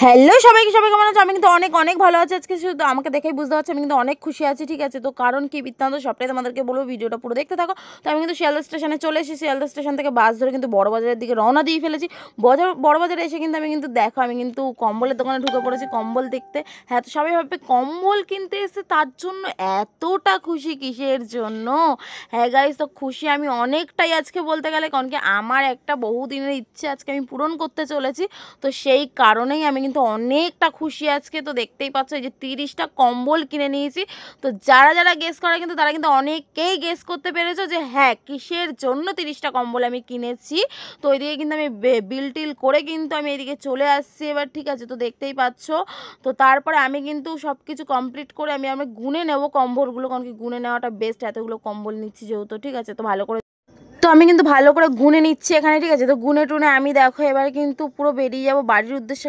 Hello সবাইকে, সবাই কেমন আছো? আমি কিন্তু অনেক অনেক ভালো আছি। আজকে শুধু আমাকে দেখেই বুঝতে পারছি আমি কিন্তু অনেক খুশি আছি, ঠিক আছে? তো কারণ কি বৃত্তান্ত সবটাই তোমাদেরকে বলবো, ভিডিওটা পুরো দেখতে থাকো। তো আমি কিন্তু শিয়ালদা স্টেশনে চলে এসেছি। শিয়ালদা স্টেশন থেকে বাস ধরে কিন্তু বড়বাজারের দিকে রওনা দিয়ে ফেলেছি। বড়বাজারে এসে কিন্তু আমি কিন্তু দেখো আমি কিন্তু কম্বলের দোকানে ঢুকে পড়েছি কম্বল দেখতে। হ্যাঁ, তো সবাই ভাববে কম্বল কিনতে এসে তার জন্য এতটা খুশি কিসের জন্য? হ্যাঁ গাইস, তো খুশি আমি অনেকটাই আজকে বলতে গেলে, কারণ কি আমার একটা বহুদিনের ইচ্ছে আজকে আমি পূরণ করতে চলেছি। তো সেই কারণেই আমি কিন্তু অনেকটা খুশি আজকে। তো দেখতেই পাচ্ছ এই যে 30টা কম্বল কিনে নিয়েছি। তো যারা যারা গেস করে কিন্তু তারা কিন্তু অনেকেই গেস করতে পেরেছো যে হ্যাঁ কিসের জন্য 30টা কম্বল আমি কিনেছি। তো ওইদিকে কিন্তু আমি বিল টিল করে কিন্তু আমি এদিকে চলে আসছি এবার, ঠিক আছে? তো দেখতেই পাচ্ছ। তো তারপরে আমি কিন্তু সব কিছু কমপ্লিট করে আমি গুনে নেবো কম্বলগুলো, কারণ কি গুনে নেওয়াটা বেস্ট, এতগুলো কম্বল নিচ্ছি যেহেতু, ঠিক আছে? তো ভালো করে আমি কিন্তু ভালো করে গুনে নিচ্ছি এখানে, ঠিক আছে? তো গুনে টুনে আমি দেখো এবার কিন্তু পুরো বেরিয়ে যাবো বাড়ির উদ্দেশ্যে।